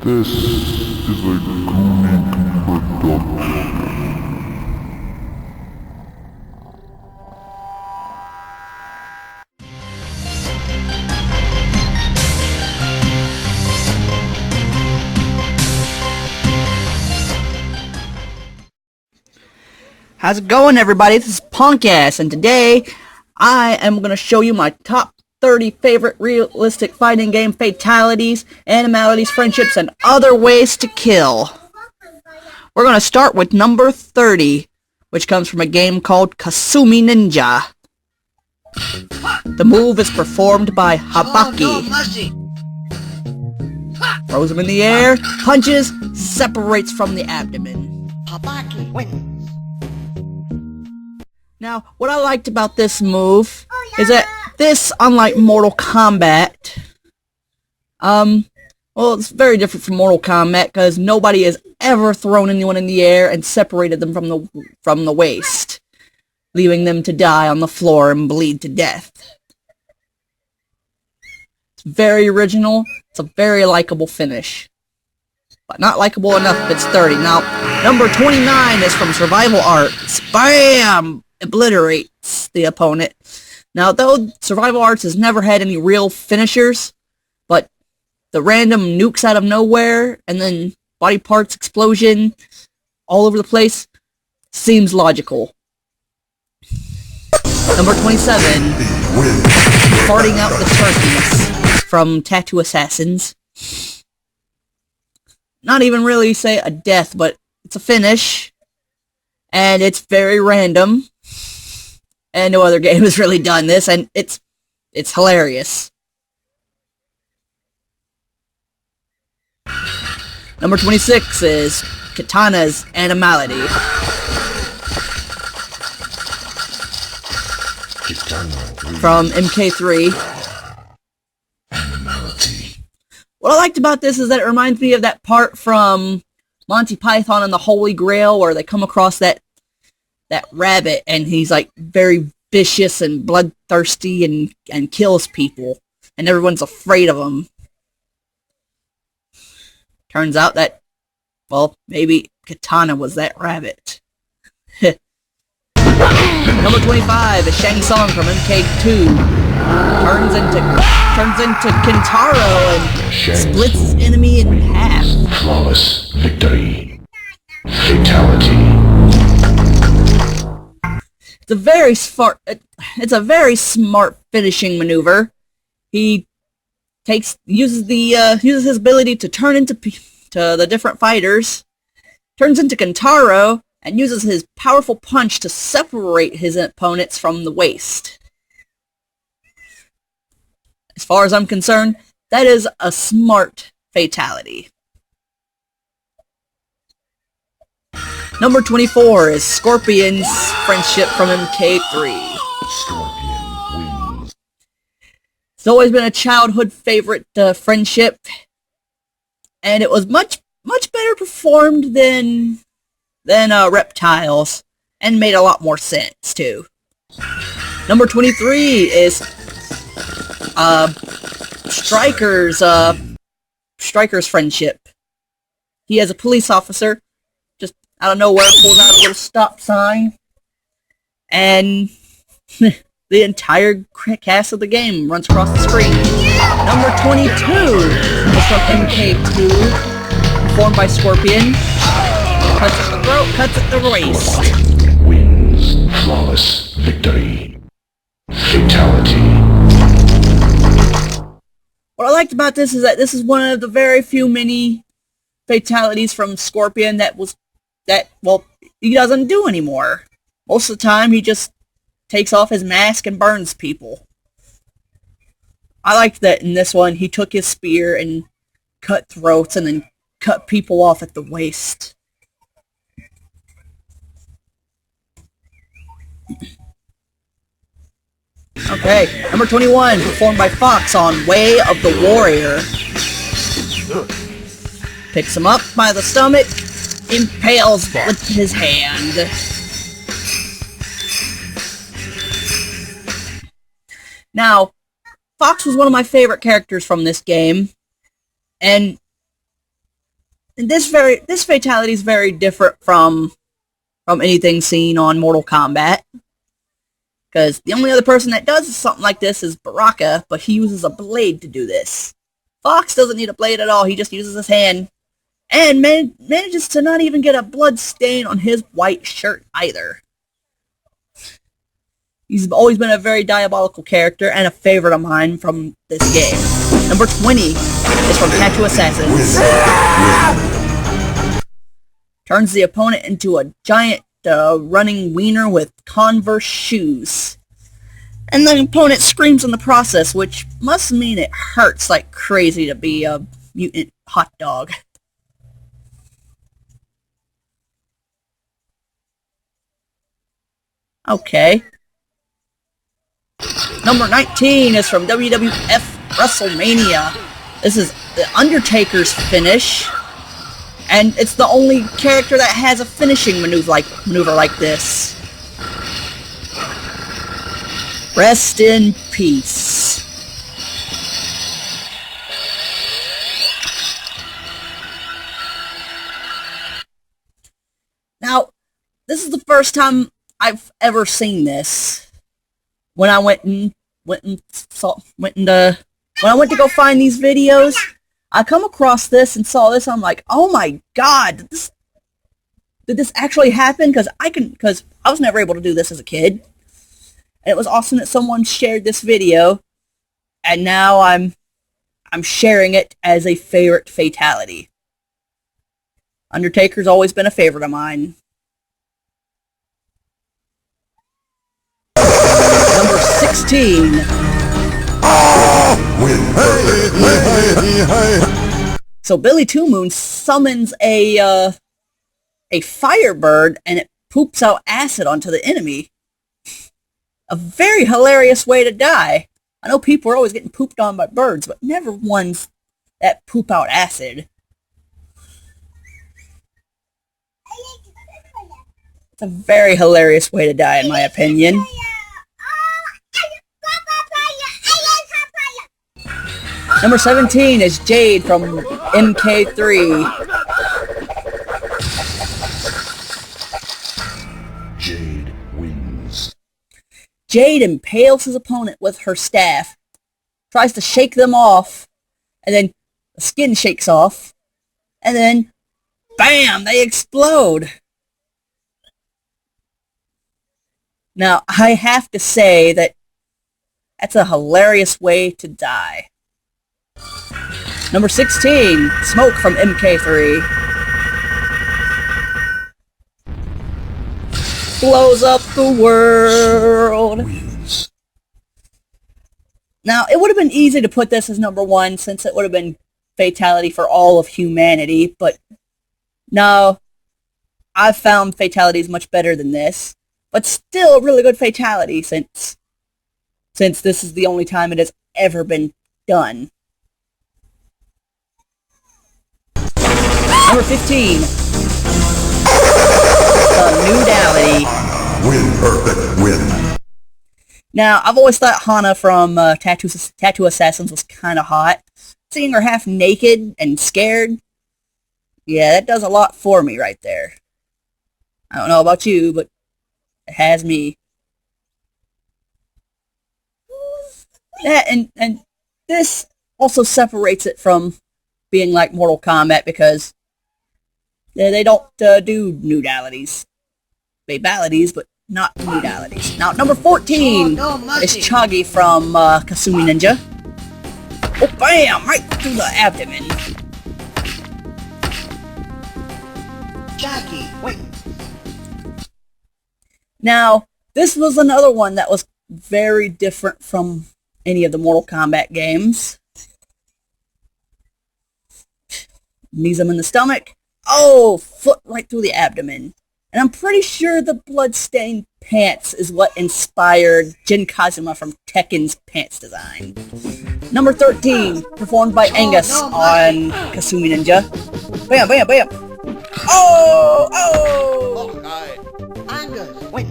This is a Gooning production. How's it going, everybody? This is Punkass, and today I am going to show you my top 30 favorite realistic fighting game fatalities, animalities, friendships, and other ways to kill. We're going to start with number 30, which comes from a game called Kasumi Ninja. The move is performed by Habaki. Throws him in the air, punches, separates from the abdomen. Habaki wins. Now, what I liked about this move is that this, unlike Mortal Kombat, well, it's very different from Mortal Kombat because nobody has ever thrown anyone in the air and separated them from the waist, leaving them to die on the floor and bleed to death. It's very original. It's a very likable finish, but not likable enough if it's 30. Now, number 29 is from Survival Arts. Bam! Obliterates the opponent. Now, though Survival Arts has never had any real finishers, but the random nukes out of nowhere and then body parts explosion all over the place seems logical. Number 27, farting out the turkeys from Tattoo Assassins. Not even really say a death, but it's a finish, and it's very random. And no other game has really done this, and it's hilarious. Number 26 is Katana's Animality. From MK3. Animality. What I liked about this is that it reminds me of that part from Monty Python and the Holy Grail where they come across that rabbit, and he's like very vicious and bloodthirsty and kills people, and everyone's afraid of him. Turns out that, well, maybe Katana was that rabbit. Number 25 is Shang Tsung from MK2. Turns into Kintaro and splits his enemy in half. Flawless victory. Fatality. It's a very smart finishing maneuver. He uses his ability to turn into the different fighters, turns into Kintaro, and uses his powerful punch to separate his opponents from the waist. As far as I'm concerned, that is a smart fatality. Number 24 is Scorpion's friendship from MK3. Scorpion wins. It's always been a childhood favorite friendship, and it was much better performed than Reptiles, and made a lot more sense too. Number 23 is Striker's friendship. He has a police officer. Out of nowhere, pulls out a little stop sign, and the entire cast of the game runs across the screen. Number 22 is from MK2, performed by Scorpion. Cuts at the throat, cuts at the waist. Scorpion wins. Flawless victory. Fatality. What I liked about this is that this is one of the very few mini fatalities from Scorpion that he doesn't do anymore. Most of the time, he just takes off his mask and burns people. I liked that in this one, he took his spear and cut throats and then cut people off at the waist. Okay, number 21, performed by Fox on Way of the Warrior. Picks him up by the stomach, impales with his hand. Now, Fox was one of my favorite characters from this game, and And this fatality is very different from anything seen on Mortal Kombat. Because the only other person that does something like this is Baraka, but he uses a blade to do this. Fox doesn't need a blade at all, he just uses his hand. And manages to not even get a blood stain on his white shirt either. He's always been a very diabolical character and a favorite of mine from this game. Number 20 is from Tattoo Assassins. Turns the opponent into a giant running wiener with Converse shoes. And the opponent screams in the process, which must mean it hurts like crazy to be a mutant hot dog. Okay. Number 19 is from Wwf Wrestlemania. This is the Undertaker's finish. And it's the only character that has a finishing maneuver like this. Rest in peace. Now, this is the first time I've ever seen this. When I went to go find these videos, I come across this and saw this. I'm like, oh my god, did this actually happen? Because I was never able to do this as a kid. And it was awesome that someone shared this video, and now I'm sharing it as a favorite fatality. Undertaker's always been a favorite of mine. Number 16. So Billy Two Moon summons a firebird, and it poops out acid onto the enemy. A very hilarious way to die. I know people are always getting pooped on by birds, but never ones that poop out acid. It's a very hilarious way to die, in my opinion. Number 17 is Jade from MK3. Jade wins. Jade impales his opponent with her staff, tries to shake them off, and then the skin shakes off, and then, bam, they explode. Now, I have to say that that's a hilarious way to die. Number 16, Smoke from MK3. Blows up the world. Now, it would have been easy to put this as number 1 since it would have been fatality for all of humanity, but no, I've found fatalities much better than this, but still a really good fatality since this is the only time it has ever been done. Number 15, the Nudality. Win, perfect, win. Now, I've always thought Hana from Tattoo Assassins was kind of hot. Seeing her half naked and scared, yeah, that does a lot for me right there. I don't know about you, but it has me. Yeah, and this also separates it from being like Mortal Kombat because they don't do nudalities. Fatalities, but not nudalities. Now, number 14 is Chagi from Kasumi Ninja. Oh, bam! Right through the abdomen. Chagi, wait. Now, this was another one that was very different from any of the Mortal Kombat games. Knees him in the stomach. Oh, foot right through the abdomen. And I'm pretty sure the bloodstained pants is what inspired Jin Kazuma from Tekken's pants design. Number 13, performed by Angus on Kasumi Ninja. Bam, bam, bam. Oh, oh! Angus, wait.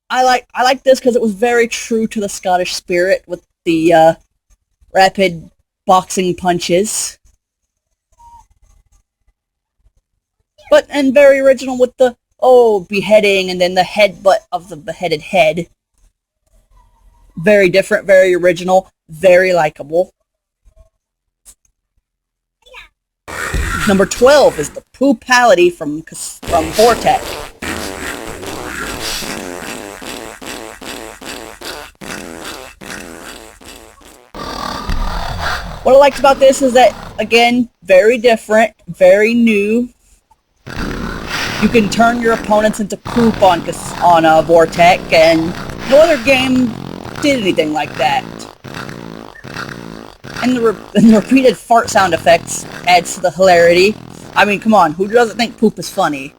I like this because it was very true to the Scottish spirit with the rapid boxing punches. and very original with the beheading and then the headbutt of the beheaded head. Very different, very original, very likable. Number 12 is the Poopality from Vortex. What I liked about this is that, again, very different, very new. You can turn your opponents into poop on Vortex, and no other game did anything like that. And the repeated fart sound effects adds to the hilarity. I mean, come on, who doesn't think poop is funny?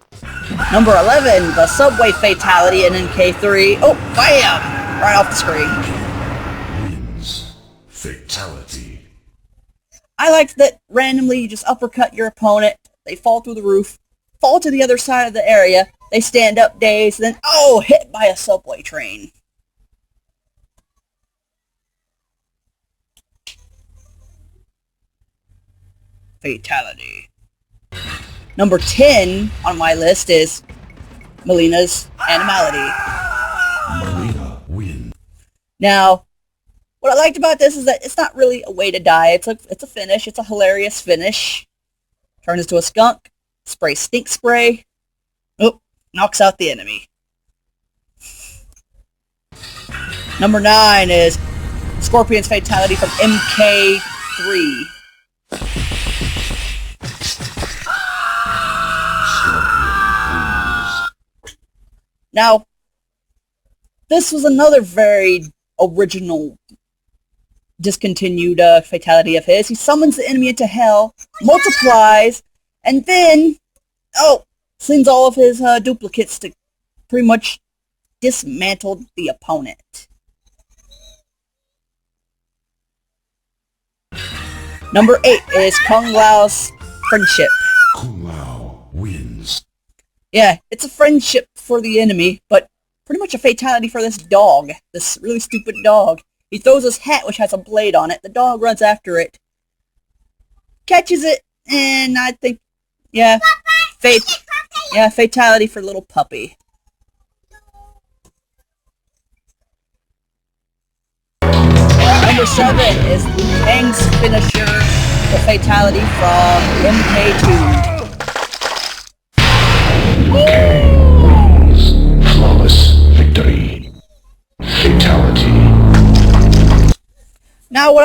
Number 11, the Subway Fatality in MK3. Oh, bam! Right off the screen. Wins. Fatality. I liked that randomly you just uppercut your opponent, they fall through the roof, fall to the other side of the area, they stand up dazed, and then, hit by a subway train. Fatality. Number 10 on my list is Melina's Animality. Melina win. Now, what I liked about this is that it's not really a way to die. It's a finish. It's a hilarious finish. Turns into a skunk. Spray stink spray. Oh, knocks out the enemy. Number 9 is Scorpion's Fatality from MK3. Now, this was another very original, discontinued fatality of his. He summons the enemy into hell, multiplies, and then, sends all of his duplicates to pretty much dismantle the opponent. Number 8 is Kung Lao's Friendship. Kung Lao wins. Yeah, it's a friendship for the enemy, but pretty much a fatality for this dog. This really stupid dog. He throws his hat, which has a blade on it. The dog runs after it, catches it, and I think, fatality for little puppy. Number 7 is Liu Kang's finisher, the fatality from MK2. Flawless victory. Fatality. Now, what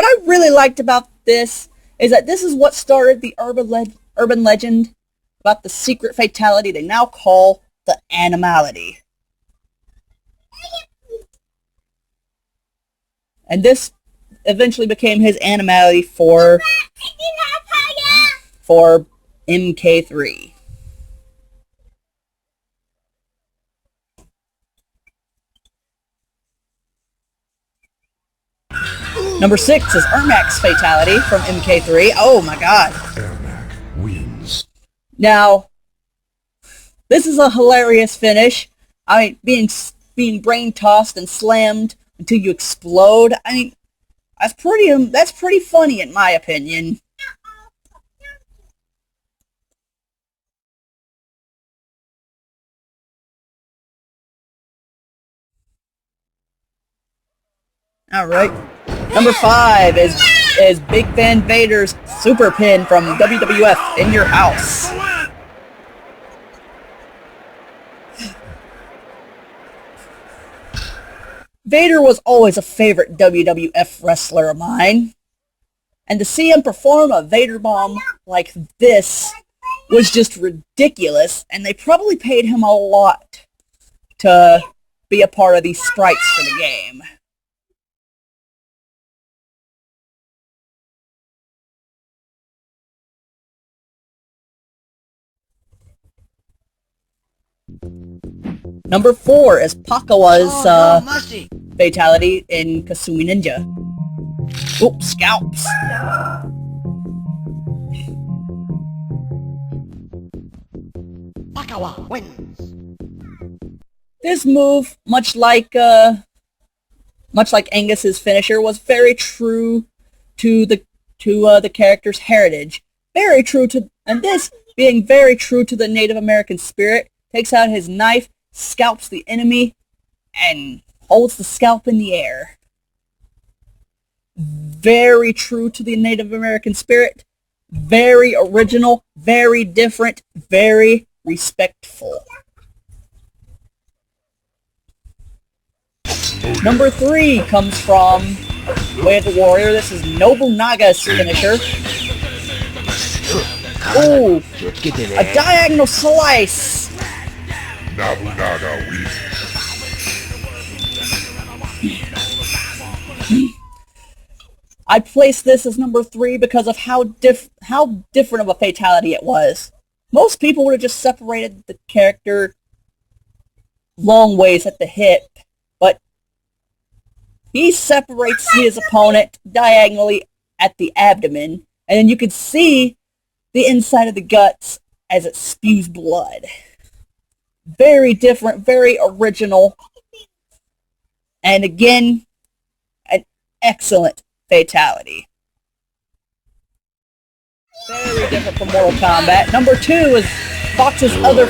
I really liked about this is that this is what started the urban legend about the secret fatality they now call the Animality. And this eventually became his Animality for MK3. Number 6 is Ermac's Fatality from MK3. Oh my god. Ermac wins. Now, this is a hilarious finish. I mean, being brain tossed and slammed until you explode. I mean, that's pretty funny in my opinion. Alright. Number 5 is Big Van Vader's Super Pin from WWF in Your House. Vader was always a favorite WWF wrestler of mine, and to see him perform a Vader bomb like this was just ridiculous, and they probably paid him a lot to be a part of these sprites for the game. Number 4 is Pakawa's fatality in Kasumi Ninja. Oops, scalps. Pakawa wins. This move, much like Angus's finisher, was very true to the character's heritage. Very true to, and this being very true to the Native American spirit, takes out his knife, scalps the enemy, and holds the scalp in the air. Very true to the Native American spirit, very original, very different, very respectful. Number 3 comes from Way of the Warrior. This is Nobunaga's finisher. Ooh, a diagonal slice. Nobunaga wins. I placed this as number 3 because of how different of a fatality it was. Most people would have just separated the character long ways at the hip, but he separates his opponent diagonally at the abdomen, and then you can see the inside of the guts as it spews blood. Very different, very original, and again, an excellent fatality. Very different from Mortal Kombat. Number 2 is Fox's other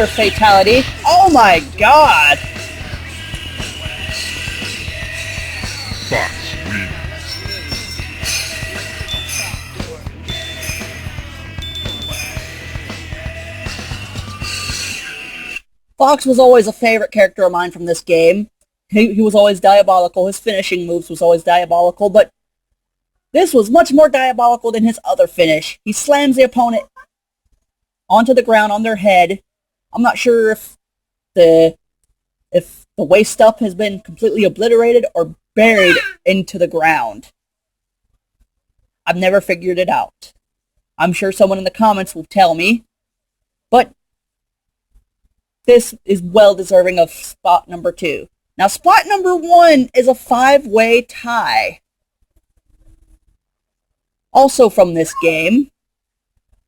fatality. Oh my god! Fox wins. Fox was always a favorite character of mine from this game. He was always diabolical. His finishing moves was always diabolical, but this was much more diabolical than his other finish. He slams the opponent onto the ground on their head. I'm not sure if the waist up has been completely obliterated or buried into the ground. I've never figured it out. I'm sure someone in the comments will tell me, but this is well deserving of spot number 2. Now, spot number 1 is a 5-way tie. Also from this game,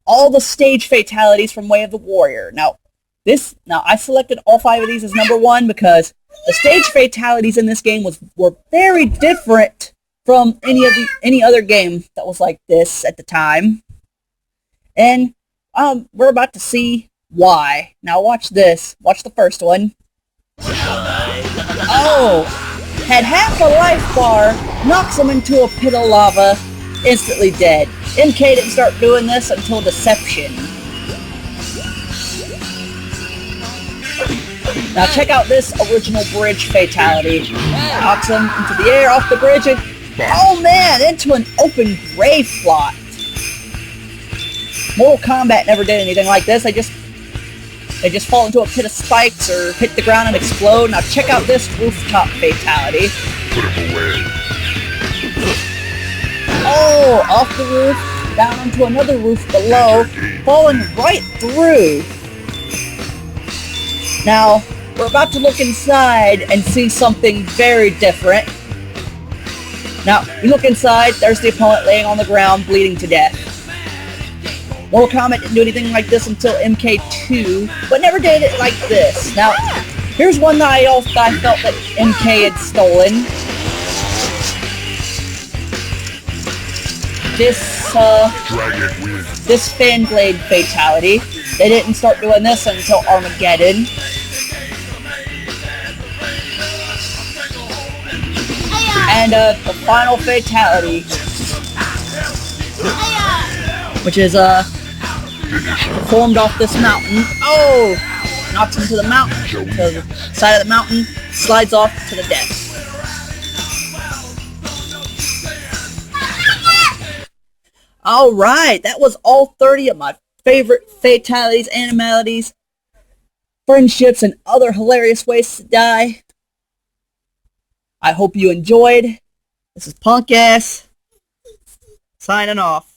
all the stage fatalities from Way of the Warrior. Now I selected all 5 of these as number 1 because the stage fatalities in this game were very different from any other game that was like this at the time. And we're about to see why. Now watch this. Watch the first one. Oh! Had half a life bar, knocks him into a pit of lava, instantly dead. MK didn't start doing this until Deception. Now check out this original bridge fatality. Knocks him into the air off the bridge and, oh man, into an open grave plot. Mortal Kombat never did anything like this. They just fall into a pit of spikes or hit the ground and explode. Now check out this rooftop fatality. Put him away. Oh, off the roof, down onto another roof below, falling right through. Now, we're about to look inside and see something very different. Now, you look inside, there's the opponent laying on the ground, bleeding to death. Mortal Kombat didn't do anything like this until MK2, but never did it like this. Now, here's one that I felt that MK had stolen. This fan blade fatality. They didn't start doing this until Armageddon. And the final fatality, which is performed off this mountain. Oh! Knocks him to the mountain, to the side of the mountain, slides off to the death. Alright, that was all 30 of my favorite fatalities, animalities, friendships, and other hilarious ways to die. I hope you enjoyed. This is Punk Ass, signing off.